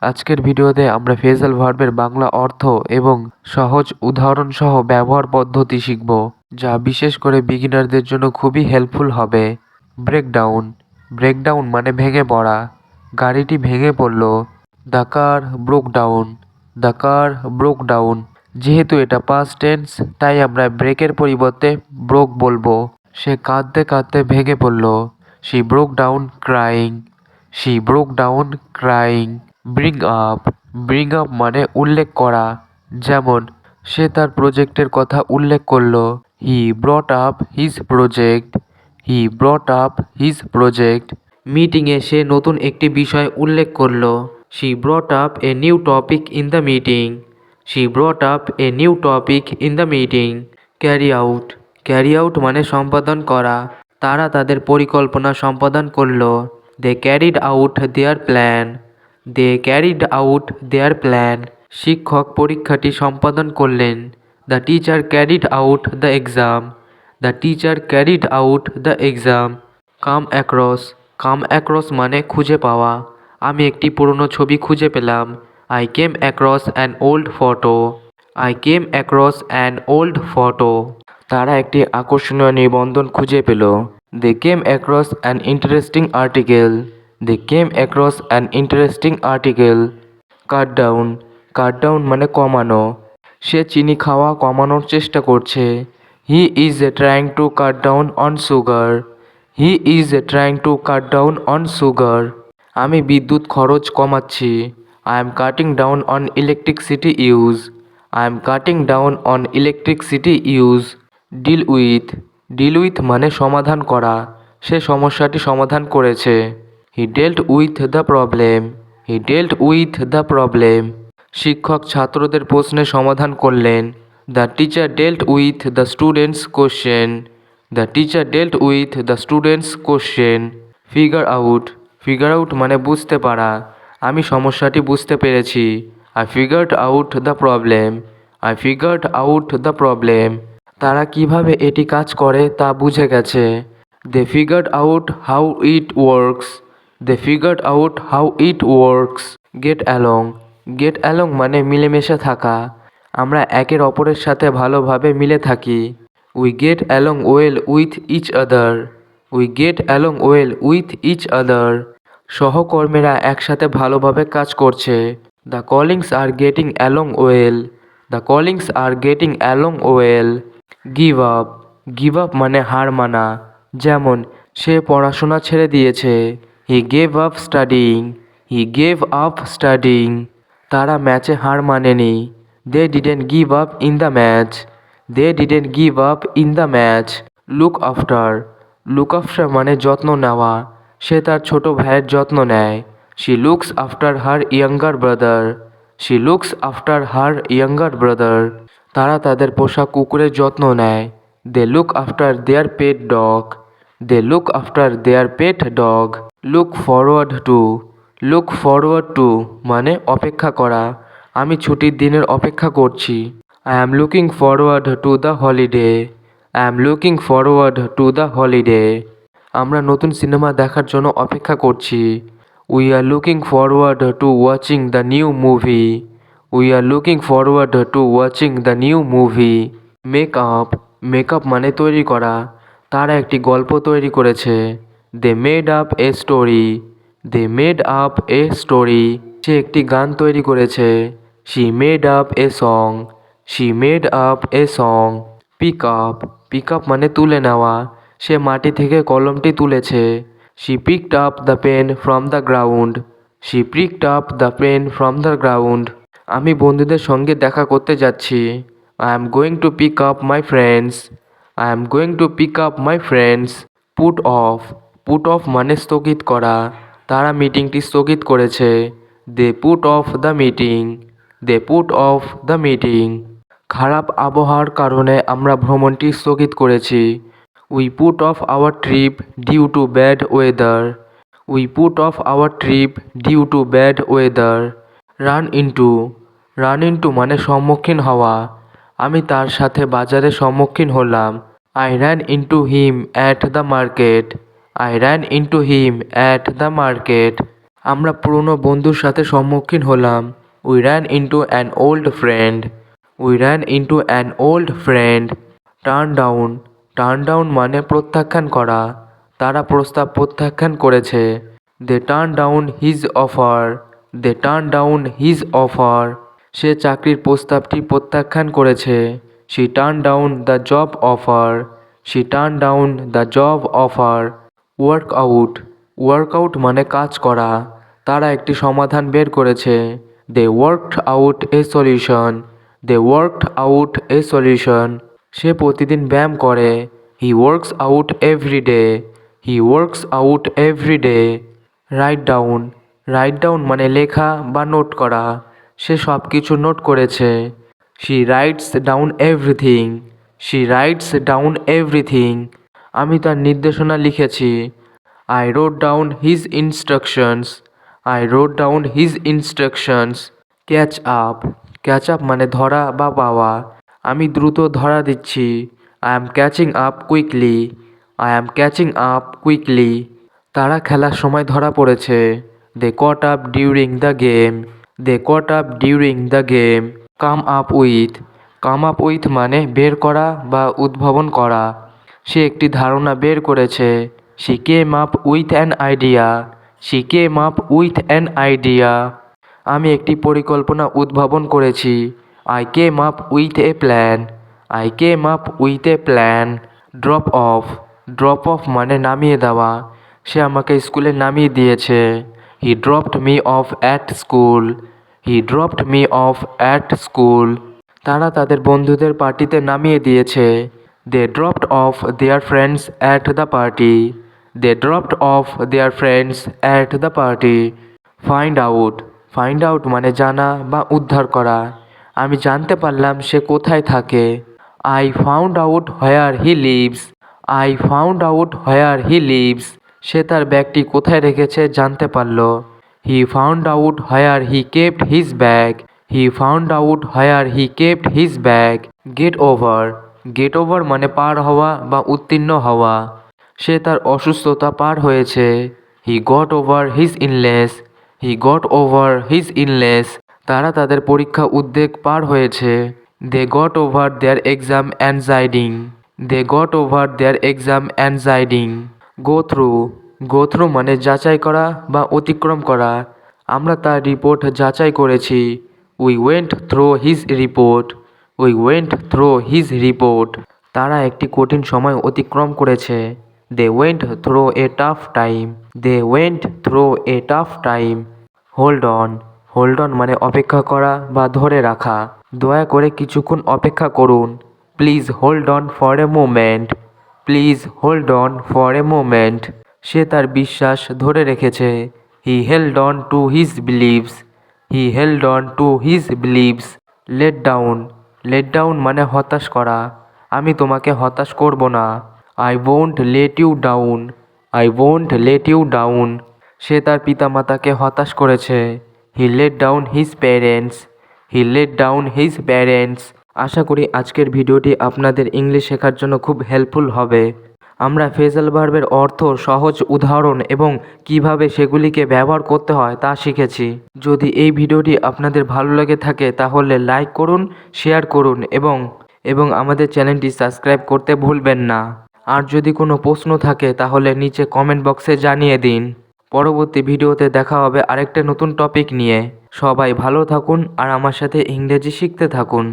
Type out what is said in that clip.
আজকের ভিডিওতে আমরা ফ্রেজাল ভার্বের বাংলা অর্থ এবং সহজ উদাহরণ সহ ব্যবহার পদ্ধতি শিখব, যা বিশেষ করে বিগিনারদের জন্য খুবই হেল্পফুল হবে। ব্রেকডাউন। ব্রেকডাউন মানে ভেঙে পড়া। গাড়িটি ভেঙে পড়ল। The car broke down. The car broke down. যেহেতু এটা পাস্ট টেন্স, তাই আমরা ব্রেকের পরিবর্তে ব্রোক বলবো। সে কাঁদতে কাঁদতে ভেঙে পড়ল। She broke down crying. She broke down crying. Bring up. Bring up মানে উল্লেখ করা। যেমন সে তার প্রজেক্টের কথা উল্লেখ করল। He brought up his project. He brought up his project. মিটিংয়ে সে নতুন একটি বিষয় উল্লেখ করল। She brought up a new topic in the meeting. She brought up a new topic in the meeting. Carry out. Carry out মানে সম্পাদন করা। তারা তাদের পরিকল্পনা সম্পাদন করল। They carried out their plan. They carried out their plan. শিক্ষক পরীক্ষাটি সম্পাদন করলেন। The teacher carried out the exam. The teacher carried out the exam. Come across. Come across মানে খুঁজে পাওয়া। আমি একটি পুরনো ছবি খুঁজে পেলাম। I came across an old photo. I came across an old photo. তারা একটি আকর্ষণীয় নিবন্ধন খুঁজে পেল। They came across an interesting article. They came across an interesting article. Cut down. Cut down মানে কমানো। সে চিনি খাওয়া কমানোর চেষ্টা করছে। He is trying to cut down on sugar. He is trying to cut down on sugar. আমি বিদ্যুৎ খরচ কমাচ্ছি। I am cutting down on electricity use. I am cutting down on electricity use. Deal with. Deal with মানে সমাধান করা। সে সমস্যাটি সমাধান করেছে। He dealt with the problem. He dealt with the problem. শিক্ষক ছাত্রদের প্রশ্নের সমাধান করলেন। The teacher dealt with the students question. The teacher dealt with the students question. Figure out. Figure out মানে বুঝতে পারা। আমি সমস্যাটি বুঝতে পেরেছি। I figured out the problem. I figured out the problem. তারা কিভাবে এটি কাজ করে তা বুঝে গেছে। They figured out how it works. They figured out how it works. Get along. Get along মানে মিলেমিশে থাকা। আমরা একের অপরের সাথে ভালোভাবে মিলে থাকি। We get along well with each other. We get along well with each other. সহকর্মীরা একসাথে ভালোভাবে কাজ করছে। The colleagues are getting along well. The colleagues are getting along well. Give up. Give up মানে হার মানা। যেমন সে পড়াশোনা ছেড়ে দিয়েছে। He gave up studying. He gave up studying. তারা ম্যাচে হার মানেনি। They didn't give up in the match. They didn't give up in the match. Look after. Look after মানে যত্ন নেওয়া। সে তার ছোট ভাইয়ের যত্ন নেয়। She looks after her younger brother. She looks after her younger brother. তারা তাদের পোষা কুকুরের যত্ন নেয়। They look after their pet dog. They look after their pet dog. Look forward to. Look forward to মানে অপেক্ষা করা। আমি ছুটির দিনের অপেক্ষা করছি। I am looking forward to the holiday. I am looking forward to the holiday. আমরা নতুন সিনেমা দেখার জন্য অপেক্ষা করছি। We are looking forward to watching the new movie. We are looking forward to watching the new movie. Make up. Make up মানে তৈরি করা। তারা একটি গল্প তৈরি করেছে। They made up a story. They made up a story. সে একটি গান তৈরি করেছে। She made up a song. She made up a song. Pick up. Pick up মানে তুলে নেওয়া। সে মাটি থেকে কলমটি তুলেছে। She picked up the pen from the ground. She picked up the pen from the ground. আমি বন্ধুদের সঙ্গে দেখা করতে যাচ্ছি। I am going to pick up my friends. I am going to pick up my friends. Put off. Put off মানে স্থগিত করা। তারা মিটিংটি স্থগিত করেছে। They put off the meeting. They put off the meeting. খারাপ আবহাওয়ার কারণে আমরা ভ্রমণটি স্থগিত করেছি। We put off our trip due to bad weather. We put off our trip due to bad weather. Run into. Run into মানে সম্মুখীন হওয়া। আমি তার সাথে বাজারে সম্মুখীন হলাম। I ran into him at the market. I ran into him at the market. আমরা পুরনো বন্ধুর সাথে সম্মুখীন হলাম। We ran into an old friend. We ran into an old friend. Turn down. Turn down মানে প্রত্যাখ্যান করা। তারা প্রস্তাব প্রত্যাখ্যান করেছে। They turn down his offer. They turn down his offer. সে চাকরির প্রস্তাবটি প্রত্যাখ্যান করেছে। She turn down the job offer. She turn down the job offer. Work out. Work out মানে কাজ করা। তারা একটি সমাধান বের করেছে। They worked out a solution. They worked out a solution. সে প্রতিদিন ব্যায়াম করে। He works out every day. He works out every day. Write down. Write down মানে লেখা বা নোট করা। সে সব কিছু নোট করেছে। She writes down everything. She writes down everything. আমি তার নির্দেশনা লিখেছি। I wrote down his instructions. I wrote down his instructions. Catch up. Catch up মানে ধরা বা পাওয়া। আমি দ্রুত ধরা দিচ্ছি। I am catching up quickly. I am catching up quickly. তারা খেলার সময় ধরা পড়েছে। They caught up during the game. They caught up during the game. Come up with. Come up with মানে বের করা বা উদ্ভাবন করা। সে একটি ধারণা বের করেছে। She came up with an idea. She came up with an idea. আমি একটি পরিকল্পনা উদ্ভাবন করেছি। I came up with a plan. I came up with a plan. Drop off. Drop off মানে নামিয়ে দেওয়া। সে আমাকে স্কুলে নামিয়ে দিয়েছে। He dropped me off at school. He dropped me off at school. তারা তাদের বন্ধুদের পার্টিতে নামিয়ে দিয়েছে। They dropped off their friends at the party. They dropped off their friends at the party. Find out. Find out মানে জানা বা উদ্ধার করা। আমি জানতে পারলাম সে কোথায় থাকে। I found out where he lives. I found out where he lives. সে তার ব্যাগটি কোথায় রেখেছে জানতে পারল। He found out where he kept his bag. He found out where he kept his bag. Get over. Get over মানে পার হওয়া বা উত্তীর্ণ হওয়া। সে তার অসুস্থতা পার হয়েছে। He got over his illness. He got over his illness. তারা তাদের পরীক্ষা উদ্বেগ পার হয়েছে। They got over their exam anxiety. They got over their exam anxiety. Go through. Go through মানে যাচাই করা বা অতিক্রম করা। আমরা তার রিপোর্ট যাচাই করেছি। We went through his report. We went through his report. তারা একটি কঠিন সময় অতিক্রম করেছে। They went through a tough time. They went through a tough time. Hold on. Hold on মানে অপেক্ষা করা বা ধরে রাখা। দয়া করে কিছুক্ষণ অপেক্ষা করুন। Please hold on for a moment. Please hold on for a moment. সে তার বিশ্বাস ধরে রেখেছে। He held on to his beliefs. He held on to his beliefs. Let down. Let down মানে হতাশ করা। আমি তোমাকে হতাশ করব না। I won't let you down. I won't let you down. সে তার পিতামাতাকে হতাশ করেছে। He let down his parents. He let down his parents. আশা করি আজকের ভিডিওটি আপনাদের ইংলিশ শেখার জন্য খুব হেল্পফুল হবে। আমরা ফ্রেজাল ভার্বের অর্থ, সহজ উদাহরণ এবং কিভাবে সেগুলিকে ব্যবহার করতে হয় তা শিখেছি। যদি এই ভিডিওটি আপনাদের ভালো লেগে থাকে তাহলে লাইক করুন, শেয়ার করুন এবং আমাদের চ্যানেলটি সাবস্ক্রাইব করতে ভুলবেন না। আর যদি কোনো প্রশ্ন থাকে তাহলে নিচে কমেন্ট বক্সে জানিয়ে দিন। পরবর্তী ভিডিওতে দেখা হবে আরেকটা নতুন টপিক নিয়ে। সবাই ভালো থাকুন আর আমার সাথে ইংরেজি শিখতে থাকুন।